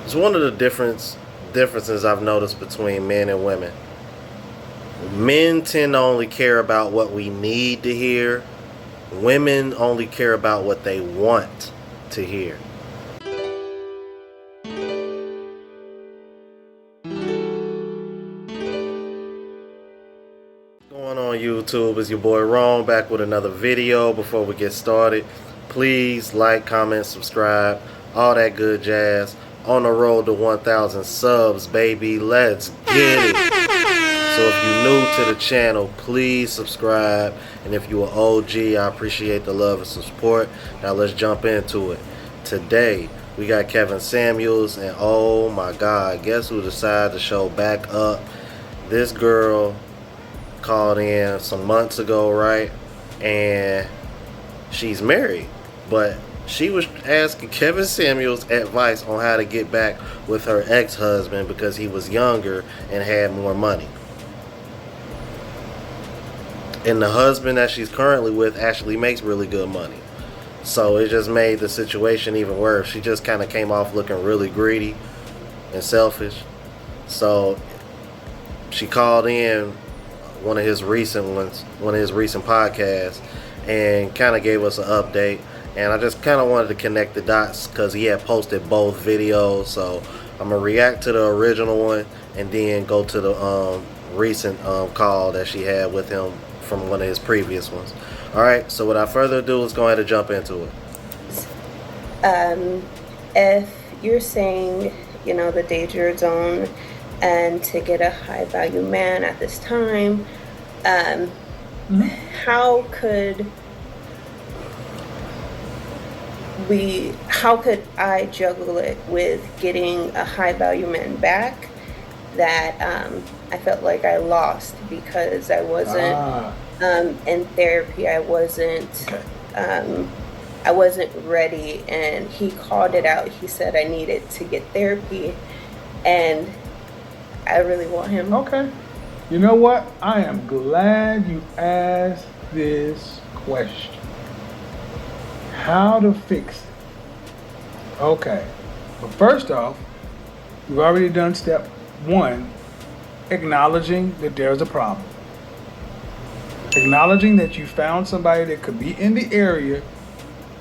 It's one of the differences I've noticed between men and women. Men tend to only care about what we need to hear. Women only care about what they want to hear. Going on YouTube is your boy Ron, back with another video. Before we get started, please like, comment, subscribe, all that good jazz. On the road to 1,000 subs, baby. Let's get it. So if you're new to the channel, please subscribe. And if you're an OG, I appreciate the love and support. Now let's jump into it. Today, we got Kevin Samuels, and oh my God, guess who decided to show back up? This girl called in some months ago, right? And she's married, but she was asking Kevin Samuels advice on how to get back with her ex-husband because he was younger and had more money. And the husband that she's currently with actually makes really good money. So it just made the situation even worse. She just kind of came off looking really greedy and selfish. So she called in one of his recent podcasts, and kind of gave us an update. And I just kind of wanted to connect the dots because he had posted both videos. So I'm gonna react to the original one and then go to the recent call that she had with him from one of his previous ones. All right. So without further ado, let's go ahead and jump into it. If you're saying, the danger zone, and to get a high value man at this time, how could I juggle it with getting a high value man back that I felt like I lost because I wasn't in therapy. I wasn't ready, and he called it out. He said I needed to get therapy, and I really want him. Okay. You know what? I am glad you asked this question. How to fix it? Okay. But first off, you've already done step one, acknowledging that there's a problem. Acknowledging that you found somebody that could be in the area,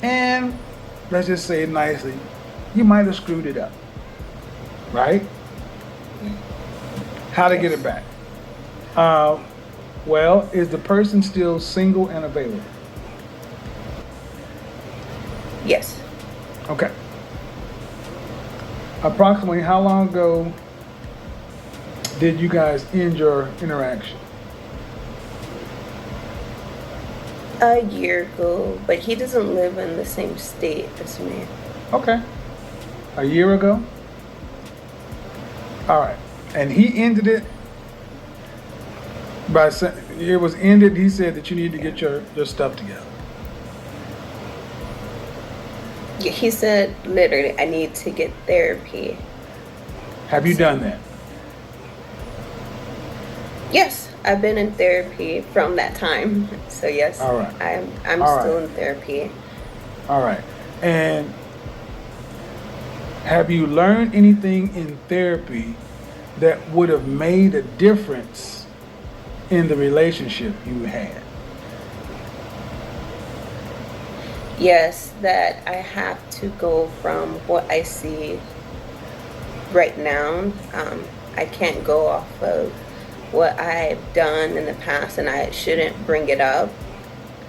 and let's just say it nicely, you might have screwed it up. Right? How to get it back? Well, is the person still single and available? Yes. Okay. Approximately how long ago did you guys end your interaction? A year ago, but he doesn't live in the same state as me. Okay. A year ago? All right. And he ended it by saying, it was ended, he said that you need to get your stuff together. Yeah, he said literally, I need to get therapy. Have you done that? Yes, I've been in therapy from that time. So yes, all right. I'm all still right. in therapy. All right. And have you learned anything in therapy that would have made a difference in the relationship you had? Yes, that I have to go from what I see right now. I can't go off of what I've done in the past, and I shouldn't bring it up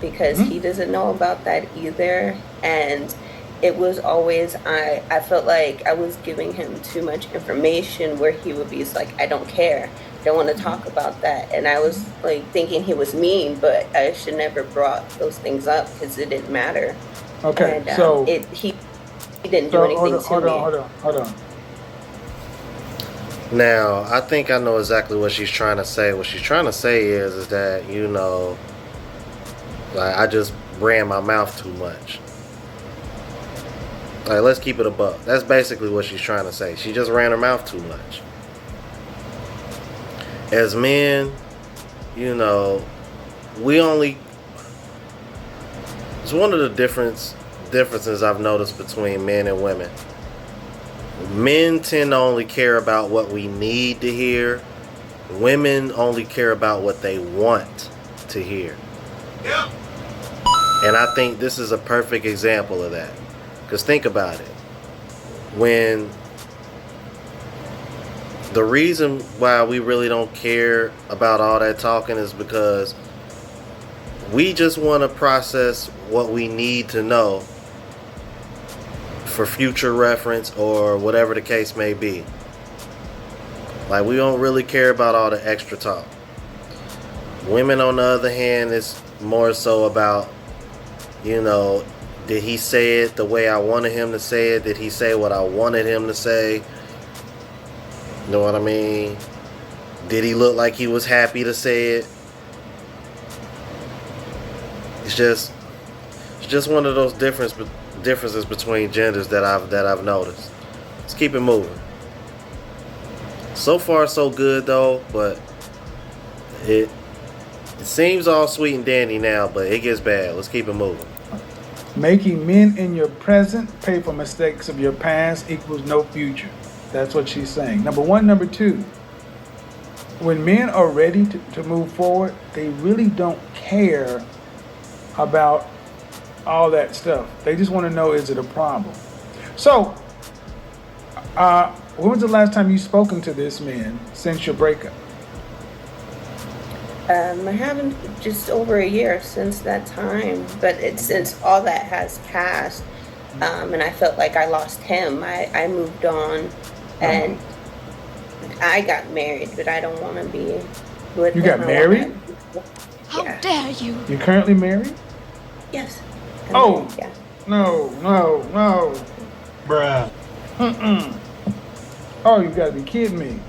because he doesn't know about that either. And it was always, I felt like I was giving him too much information where he would be like, I don't care, don't want to talk about that. And I was like thinking he was mean, but I should never brought those things up because it didn't matter. Okay, And so he didn't do anything to me. Hold on. Now, I think I know exactly what she's trying to say. What she's trying to say is that, like, I just ran my mouth too much. Like, let's keep it a buck. That's basically what she's trying to say. She just ran her mouth too much. As men, we only... It's one of the differences I've noticed between men and women. Men tend to only care about what we need to hear. Women only care about what they want to hear. Yep. And I think this is a perfect example of that. Because think about it. When the reason why we really don't care about all that talking is because we just want to process what we need to know for future reference or whatever the case may be. Like, we don't really care about all the extra talk. Women, on the other hand, is more so about, you know, did he say it the way I wanted him to say it? Did he say what I wanted him to say? You know what I mean? Did he look like he was happy to say it? It's just one of those differences between genders that I've noticed. Let's keep it moving. So far so good though, but it seems all sweet and dandy now, but it gets bad. Let's keep it moving. Making men in your present pay for mistakes of your past equals no future. That's what she's saying. Number one. Number two, when men are ready to move forward, they really don't care about all that stuff. They just want to know, is it a problem? So, when was the last time you spoken to this man since your breakup? I haven't, just over a year since that time, but it's since all that has passed, and I felt like I lost him. I moved on, and I got married, but I don't want to be with him. You got married? How dare you? You're currently married? Yes. Oh. Yeah. No. Bruh. Oh, you gotta be kidding me.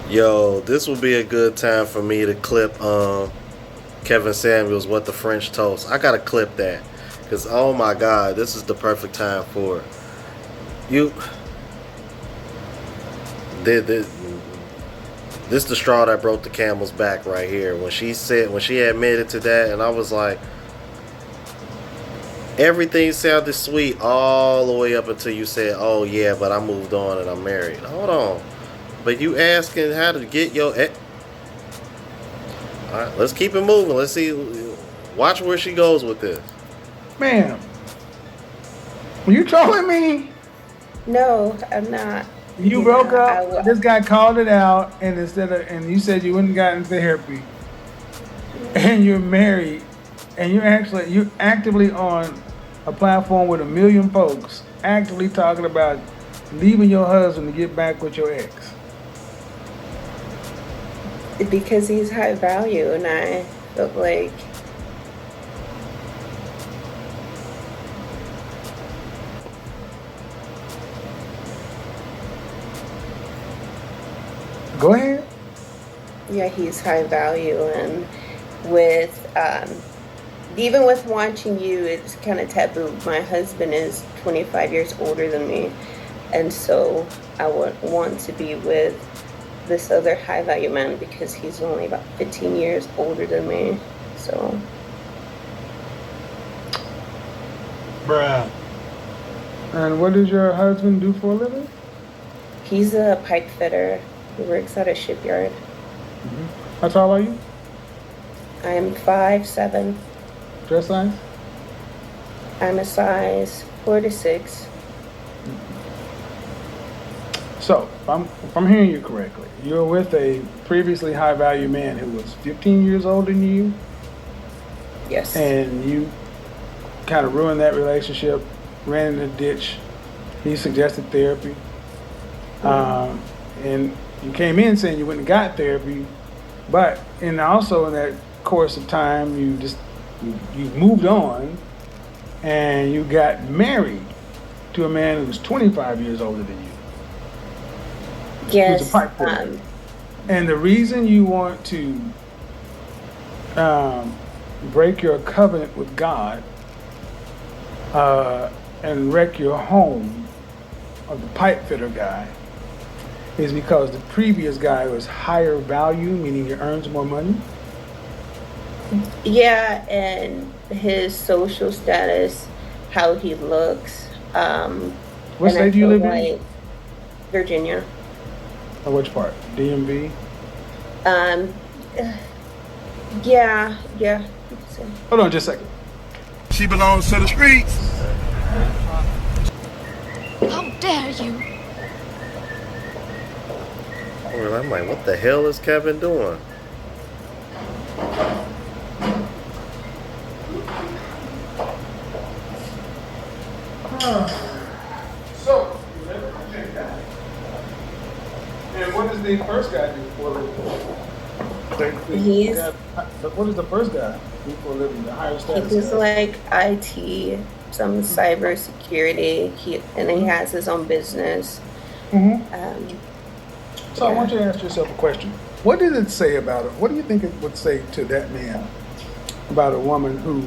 Yo, this would be a good time for me to clip Kevin Samuels, What the French Toast. I gotta clip that. Because, oh my God, this is the perfect time for it. This the straw that broke the camel's back right here. When she admitted to that, and I was like, everything sounded sweet all the way up until you said, oh yeah, but I moved on and I'm married. Hold on. But you asking how to get your Alright, let's keep it moving. Let's see. Watch where she goes with this. Ma'am, were you trolling me? No, I'm not. You broke up. This guy called it out, and and you said you wouldn't gotten therapy, and you're married, and you're actively on a platform with 1 million folks, actively talking about leaving your husband to get back with your ex. Because he's high value, and I felt like Go ahead. yeah, he's high value, and with even with watching you, it's kind of taboo. My husband is 25 years older than me, and so I would want to be with this other high value man because he's only about 15 years older than me. So Bruh. And what does your husband do for a living? he's a pipe fitter. He works at a shipyard. How tall are you? I'm 5'7". Dress size? I'm a size 4 to 6. So, if I'm hearing you correctly, you're with a previously high value man who was 15 years older than you, Yes. and you kind of ruined that relationship, ran in the ditch. He suggested therapy. And you came in saying you went and got therapy, but also in that course of time, you moved on and you got married to a man who was 25 years older than you. Yes. Who's a pipe fitter. And the reason you want to break your covenant with God and wreck your home of the pipe fitter guy is because the previous guy was higher value, meaning he earns more money. Yeah, and his social status how he looks. What And I state do you feel live in? like Virginia. Or which part? DMV? Um, yeah, yeah. You could say. Hold on just a second. She belongs to the streets. How dare you? Well, I'm like, what the hell is Kevin doing? So, and what does the first guy do for a living? He's- What does the first guy do for a living? The higher He status does guy? like IT, some cyber security. And he has his own business. Mhm. So I Yeah. want you to ask yourself a question. What did it say about it? What do you think it would say to that man about a woman who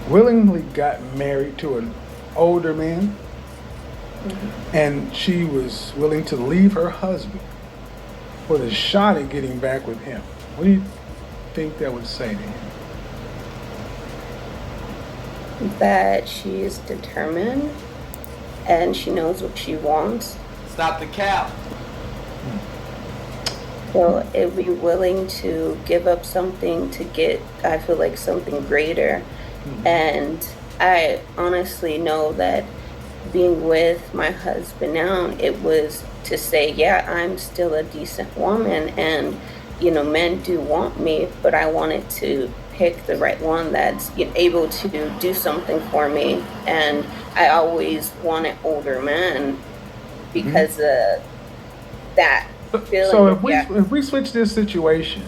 willingly got married to an older man and she was willing to leave her husband with a shot at getting back with him? What do you think that would say to him? That she is determined and she knows what she wants. Stop the cap. So it would be willing to give up something to get, I feel like, something greater. And I honestly know that being with my husband now, it was to say, yeah, I'm still a decent woman and, men do want me, but I wanted to pick the right one that's able to do something for me. And I always wanted older men because of that feeling. So of, yeah. if we switch this situation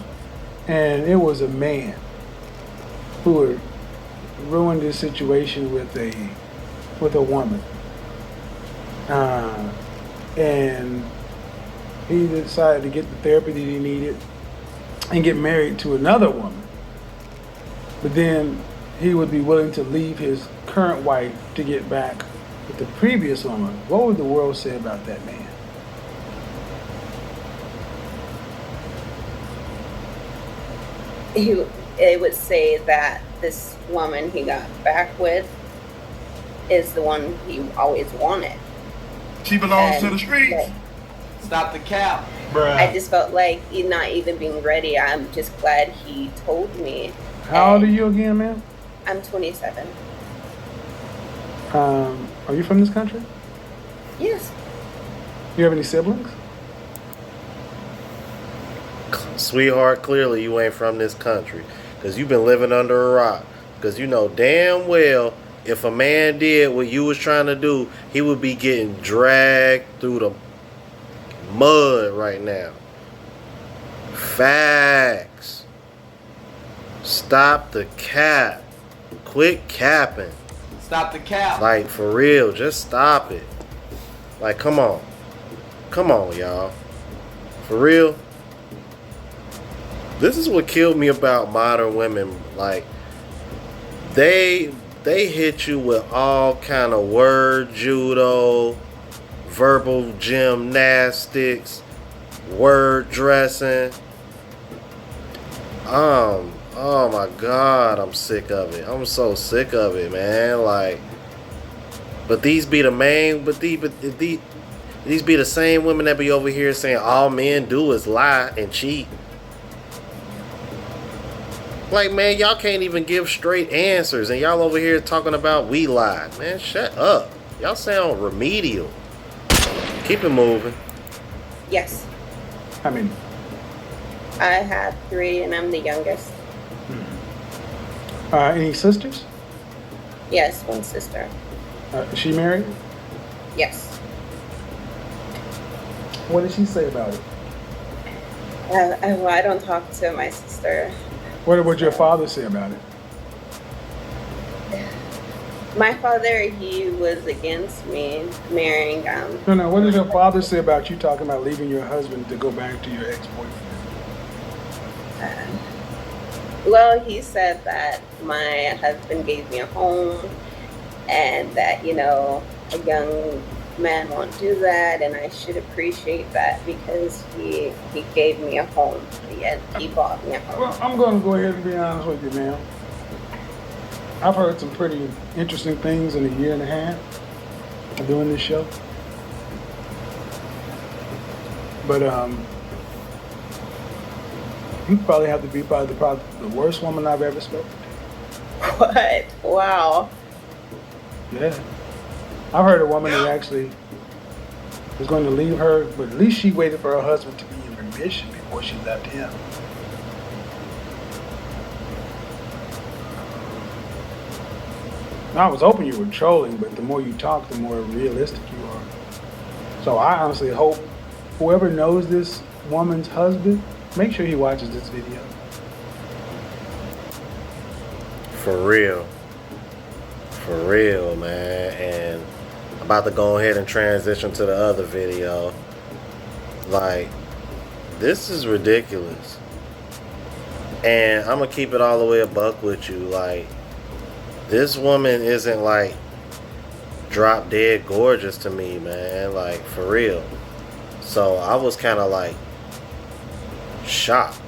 and it was a man who had ruined this situation with a woman, and he decided to get the therapy that he needed and get married to another woman, but then he would be willing to leave his current wife to get back with the previous woman, what would the world say about that man? It would say that this woman he got back with is the one he always wanted. She belongs to And the streets. that- Stop the cap. I just felt like he's not even being ready. I'm just glad he told me. How old are And you again, ma'am? I'm 27. Are you from this country? Yes. Do you have any siblings? Sweetheart, clearly you ain't from this country because you've been living under a rock. Because you know damn well if a man did what you was trying to do, he would be getting dragged through the mud right now. Facts. Stop the cap. Quit capping. Stop the cap. Like, for real, just stop it. Like, come on. Come on, y'all. For real. This is what killed me about modern women. Like, they hit you with all kind of word judo, verbal gymnastics, word dressing. Oh my God, I'm sick of it. I'm so sick of it, man. Like, but these be the main, these be the same women that be over here saying all men do is lie and cheat. Like, man, y'all can't even give straight answers, and y'all over here talking about we lied. Man, shut up. Y'all sound remedial. Keep it moving. Yes. I mean, I have 3 and I'm the youngest. any sisters? Yes, one sister. Is she married? Yes. What did she say about it? I don't talk to my sister. What would your father say about it? My father, he was against me marrying. No. What did your father say about you talking about leaving your husband to go back to your ex-boyfriend? Well, he said that my husband gave me a home and that, a young man won't do that and I should appreciate that because he gave me a home. He bought me a home. Well, I'm going to go ahead and be honest with you, ma'am. I've heard some pretty interesting things in a year and a half of doing this show. But you probably have to be probably the worst woman I've ever spoken What? Wow. to. Yeah. I've heard a woman that actually was going to leave her, but at least she waited for her husband to be in remission before she left him. I was hoping you were trolling, but the more you talk, the more realistic you are. So I honestly hope whoever knows this woman's husband, make sure he watches this video. For real. For real, man. And I'm about to go ahead and transition to the other video. Like, this is ridiculous. And I'm going to keep it all the way a buck with you. Like, this woman isn't like drop dead gorgeous to me, man. Like, for real. So I was kind of like shocked.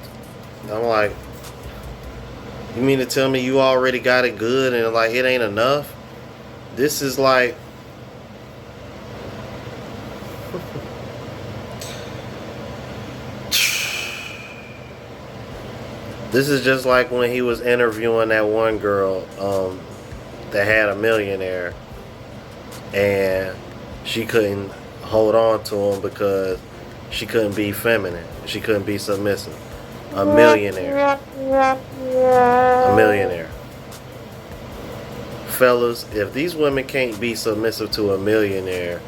I'm like, you mean to tell me you already got it good and like it ain't enough? This is like this is just like when he was interviewing that one girl that had a millionaire and she couldn't hold on to him because she couldn't be feminine. She couldn't be submissive. A millionaire. A millionaire. Fellas, if these women can't be submissive to a millionaire,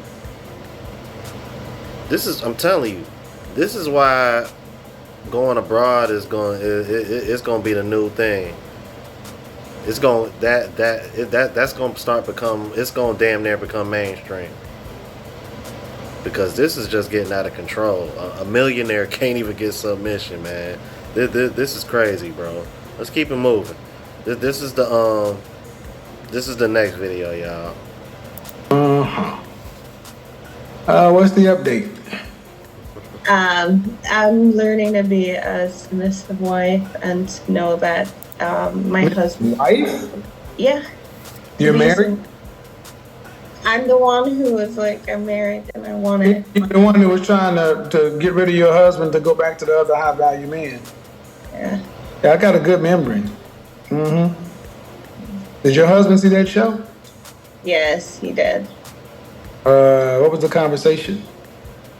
this is, I'm telling you, this is why going abroad is it's going to be the new thing. It's going that's going to start become, it's going to damn near become mainstream. Because this is just getting out of control. A millionaire can't even get submission, man. This is crazy, bro. Let's keep it moving. This is the next video, y'all. What's the update? I'm learning to be a submissive wife and to know that my husband. Wife? Yeah. You're married? I'm the one who was like, I'm married and I want it. You're the one who was trying to get rid of your husband to go back to the other high value man. Yeah. Yeah, I got a good memory. Mm-hmm. Did your husband see that show? Yes, he did. What was the conversation?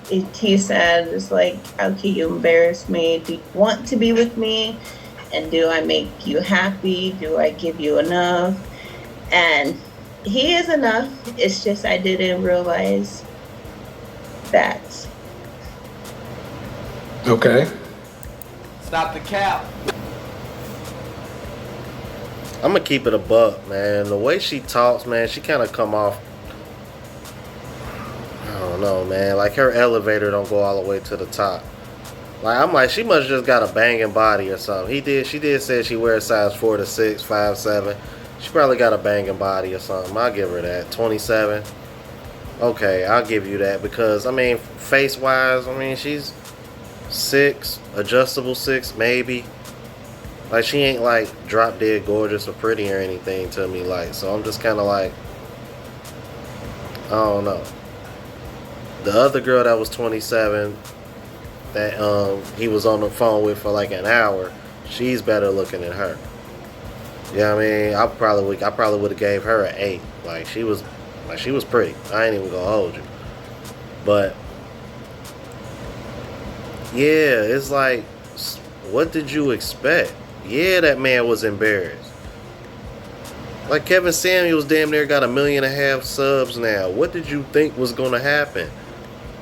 He said, it's like, how can you embarrass me? Do you want to be with me? And do I make you happy? Do I give you enough? And he is enough. It's just I didn't realize that. Okay. Stop the cap. I'm gonna keep it a buck, man. The way she talks, man, she kind of come off, I don't know, man, like her elevator don't go all the way to the top. Like, I'm like, she must just got a banging body or something. She did say she wears size 4 to 6, 5, 7. She probably got a banging body or something. I'll give her that. 27. Okay, I'll give you that because, I mean, face-wise, I mean, she's 6, adjustable 6, maybe. Like, she ain't, like, drop-dead gorgeous or pretty or anything to me, like, so I'm just kind of like, I don't know. The other girl that was 27 that he was on the phone with for like an hour, she's better looking than her. Yeah, I mean, I probably would have gave her an 8. Like she was pretty. I ain't even gonna hold you. But yeah, it's like, what did you expect? Yeah, that man was embarrassed. Like Kevin Samuels damn near got 1.5 million subs now. What did you think was gonna happen?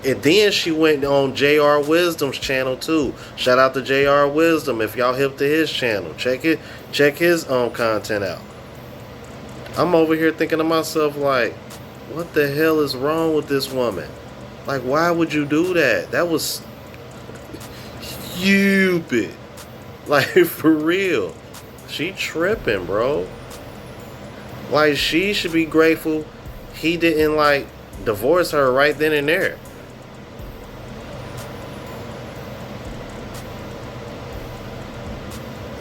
And then she went on JR Wisdom's channel too. Shout out to JR Wisdom if y'all hip to his channel. Check his content out. I'm over here thinking to myself like, what the hell is wrong with this woman? Like, why would you do that? That was stupid. Like, for real. She tripping, bro. Like, she should be grateful he didn't like divorce her right then and there.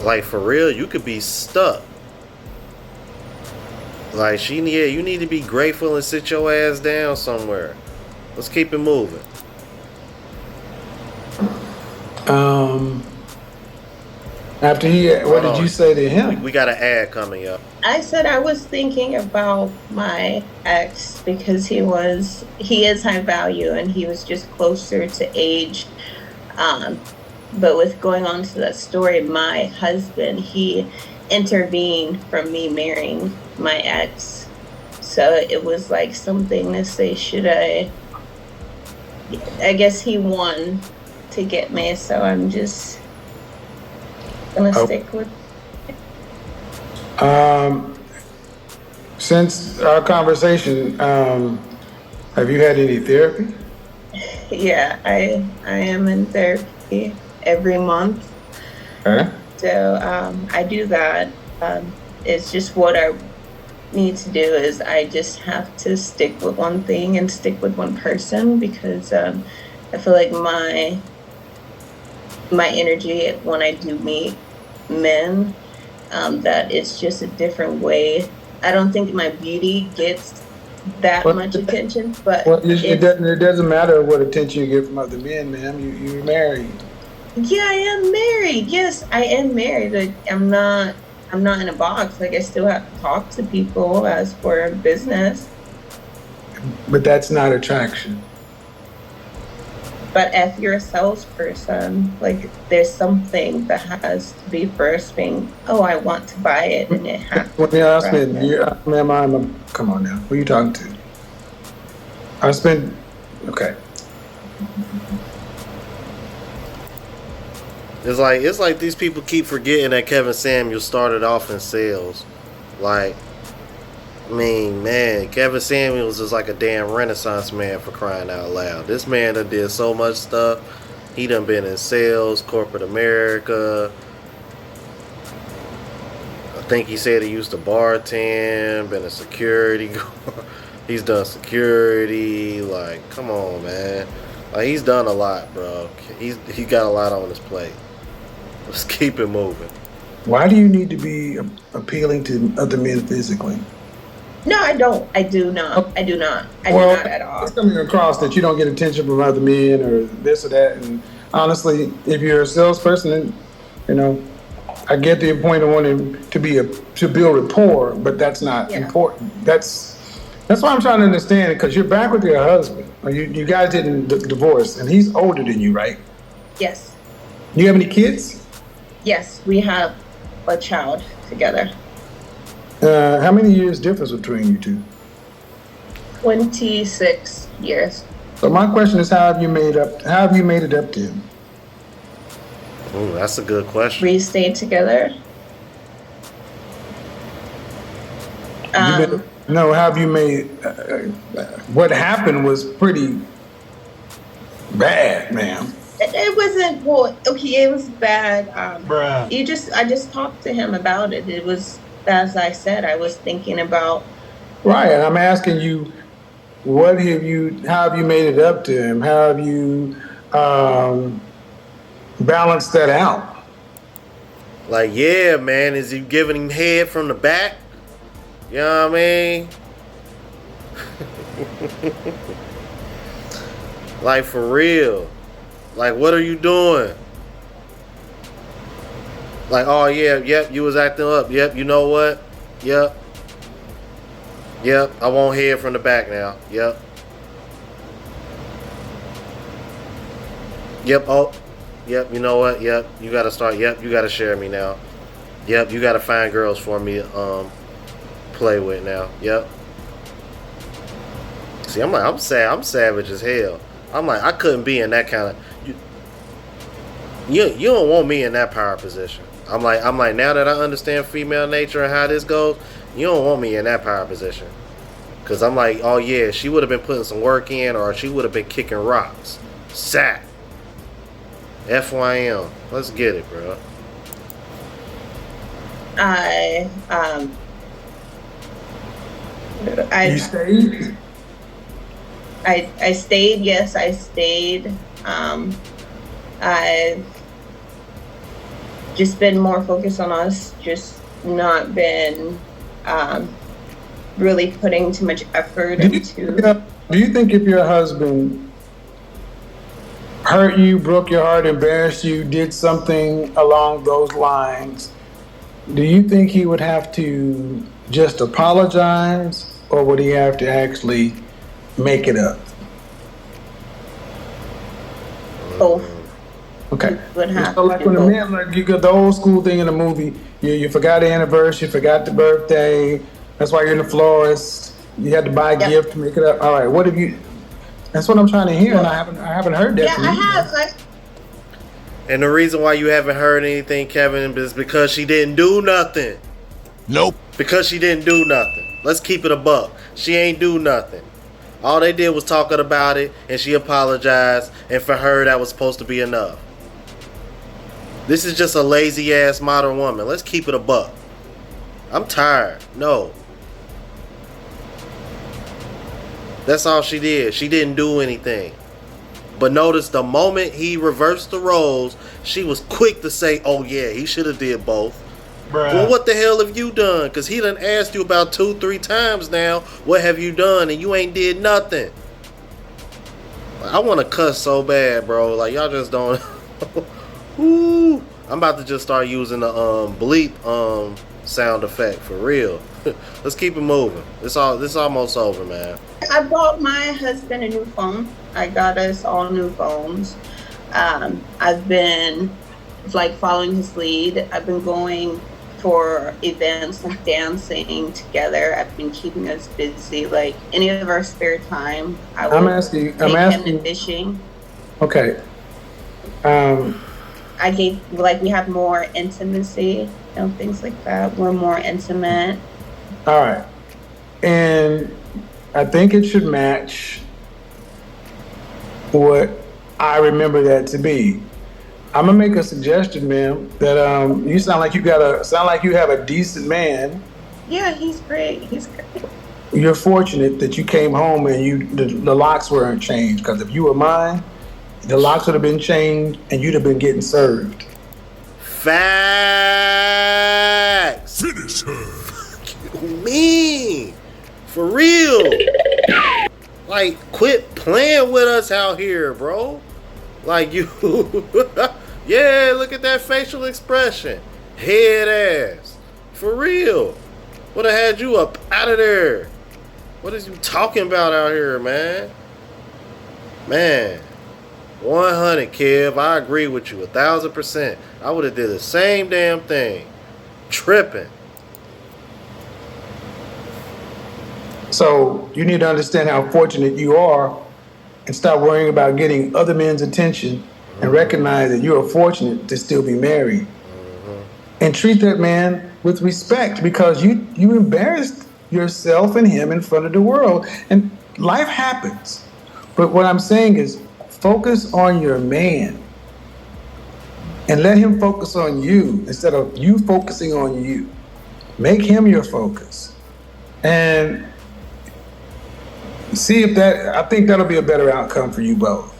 Like, for real, you could be stuck. Like you need to be grateful and sit your ass down somewhere. Let's keep it moving. Um, After what Hold did you on. say to him? We got an ad coming up. I said I was thinking about my ex because he is high value and he was just closer to age. Um, but with going on to that story, my husband, he intervened from me marrying my ex. So it was like something to say, I guess he won to get me, so I'm just gonna stick with. Since our conversation, have you had any therapy? Yeah, I am in therapy every month. Okay. So I do that. It's just what I need to do is I just have to stick with one thing and stick with one person because I feel like my energy when I do meet men, that it's just a different way. I don't think my beauty gets that much attention, but it doesn't matter what attention you get from other men, ma'am. You're married. Yeah, I am married. Yes, I am married. Like, I'm not in a box. Like I still have to talk to people as for business. But that's not attraction. But if you're a salesperson, like there's something that has to be first being, oh, I want to buy it, and it has to be. Ma'am, come on now. Who are you talking to? Okay. It's like these people keep forgetting that Kevin Samuels started off in sales. Like, I mean, man, Kevin Samuels is like a damn Renaissance man for crying out loud. This man done did so much stuff. He done been in sales, corporate America. I think he said he used to bartend, been a security guard. He's done security. Like, come on, man. Like, he's done a lot, bro. He got a lot on his plate. Let's keep it moving. Why do you need to be appealing to other men physically? No, I don't. I do not. I do not at all. It's coming across that you don't get attention from other men or this or that. And honestly, if you're a salesperson, I get the point of wanting to build rapport, but that's not important. That's why I'm trying to understand it, because you're back with your husband. You guys didn't divorce, and he's older than you, right? Yes. Do you have any kids? Yes, we have a child together. How many years difference between you two? 26 years. So my question is, how have you made it up to him? Ooh, that's a good question. We stayed together. Have you made? What happened was pretty bad, ma'am. It wasn't, well, okay, it was bad. Bruh. I just talked to him about it. It was, as I said, I was thinking about. Right, and I'm asking you, how have you made it up to him? How have you balanced that out? Like, yeah, man, is he giving him head from the back? You know what I mean? Like, for real. Like, what are you doing? Like, oh, yeah, yep, you was acting up. Yep, you know what? Yep, I want head from the back now. Yep, oh, yep, you know what? Yep, you got to start. Yep, you got to share me now. Yep, you got to find girls for me play with now. Yep. See, I'm savage as hell. I'm like, I couldn't be in that kind of. You don't want me in that power position. I'm like, now that I understand female nature and how this goes, you don't want me in that power position. Cause I'm like, oh yeah, she would have been putting some work in, or she would have been kicking rocks. Sack. FYM. Let's get it, bro. You stayed? I stayed. Yes, I stayed. I've just been more focused on us, just not been really putting too much effort into. Do you think if your husband hurt you, broke your heart, embarrassed you, did something along those lines, do you think he would have to just apologize, or would he have to actually make it up? Both. Okay. Would have So like to when a both. man, like you got the old school thing in the movie, you forgot the anniversary, you forgot the birthday, that's why you're in the florist, you had to buy a Yep. gift to make it up. All right, what have you, that's what I'm trying to hear, and I haven't heard that Yeah, from I you. have. And the reason why you haven't heard anything, Kevin, is because she didn't do nothing. Nope. Because she didn't do nothing. Let's keep it a buck. She ain't do nothing. All they did was talking about it, and she apologized, and for her, that was supposed to be enough. This is just a lazy ass modern woman. Let's keep it a buck. I'm tired. No. That's all she did. She didn't do anything. But notice the moment he reversed the roles, she was quick to say, oh yeah, he should have did both. Bruh. Well, what the hell have you done? Because he done asked you about 2-3 times now, what have you done? And you ain't did nothing. I want to cuss so bad, bro. Like, y'all just don't. Ooh. I'm about to just start using the bleep sound effect for real. Let's keep it moving. This almost over, man. I bought my husband a new phone. I got us all new phones. I've been like following his lead. I've been going for events like dancing together. I've been keeping us busy. Like any of our spare time, I will take him to fishing. Okay. I gave, like, we have more intimacy, things like that. We're more intimate. All right. And I think it should match what I remember that to be. I'm gonna make a suggestion, ma'am, that you sound like you have a decent man. Yeah, he's great. He's great. You're fortunate that you came home and the locks weren't changed, because if you were mine, the locks would have been changed and you'd have been getting served. Facts. Finish her. What you mean? For real. Like, quit playing with us out here, bro. Like, you. Yeah, look at that facial expression. Head ass. For real. Would have had you up out of there. What is you talking about out here, man? Man. 100, Kev. I agree with you 1,000%. I would have did the same damn thing. Tripping. So you need to understand how fortunate you are and stop worrying about getting other men's attention and recognize that you are fortunate to still be married. And treat that man with respect, because you embarrassed yourself and him in front of the world. And life happens. But what I'm saying is, focus on your man and let him focus on you instead of you focusing on you. Make him your focus. And see if I think that'll be a better outcome for you both.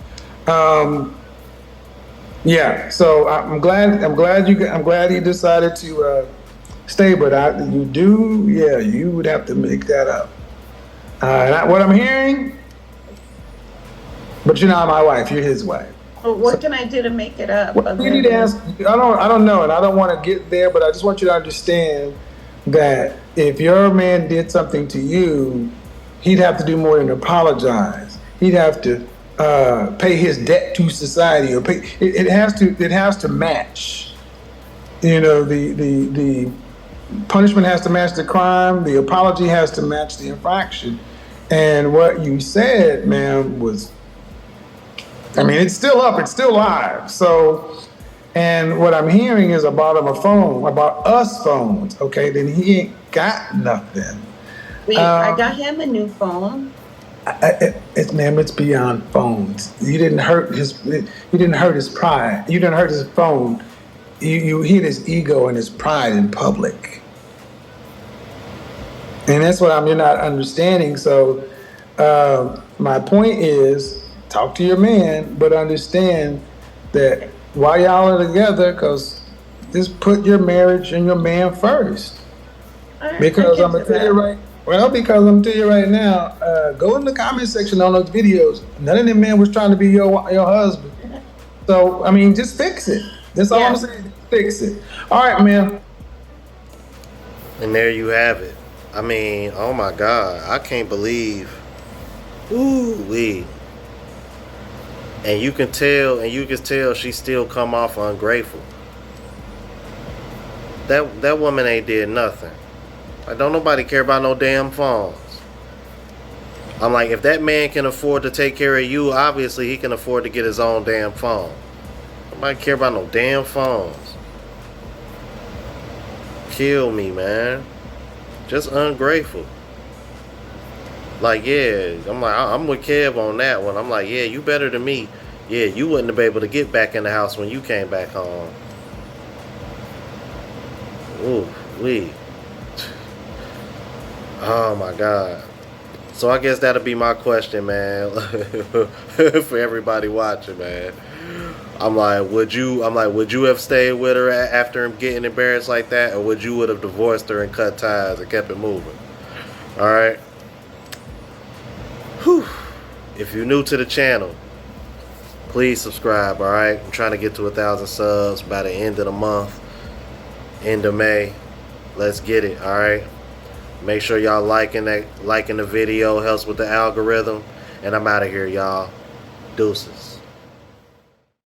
Yeah, so I'm glad he decided to stay, but you would have to make that up. What I'm hearing, but you're not my wife, you're his wife. Well, what can I do to make it up? Well, you need to ask. I don't know, and I don't want to get there, but I just want you to understand that if your man did something to you, he'd have to do more than apologize. He'd have to pay his debt to society, or pay. It has to match. You know, the punishment has to match the crime. The apology has to match the infraction. And what you said, ma'am, was, I mean, it's still up, it's still live. So, and what I'm hearing is about us phones. Okay, then he ain't got nothing. I got him a new phone. Ma'am, it's beyond phones. You didn't hurt his pride. You didn't hurt his phone. You hit his ego and his pride in public. And that's what you're not understanding. So my point is, talk to your man, but understand that while y'all are together, because just put your marriage and your man first. Right, Because I'm gonna tell you Well, because I'm telling you right now, go in the comment section on those videos. None of them men was trying to be your husband. So I mean, just fix it. That's all I'm Yeah. saying. Fix it. All right, man. And there you have it. I mean, oh my God, I can't believe. Ooh wee. And you can tell she still come off ungrateful. That woman ain't did nothing. Like, don't nobody care about no damn phones. I'm like, if that man can afford to take care of you, obviously he can afford to get his own damn phone. Nobody care about no damn phones. Kill me, man. Just ungrateful. Like, yeah, I'm with Kev on that one. I'm like, yeah, you better than me. Yeah, you wouldn't have been able to get back in the house when you came back home. Ooh, wee. Oh my God. So I guess that'll be my question, man. For everybody watching, man. I'm like, would you have stayed with her after him getting embarrassed like that, or would you would have divorced her and cut ties and kept it moving? All right. Whew. If you're new to the channel, please subscribe. All right. I'm trying to get to 1,000 subs by the end of the month, end of May. Let's get it. All right. Make sure y'all liking the video, helps with the algorithm. And I'm out of here, y'all. Deuces.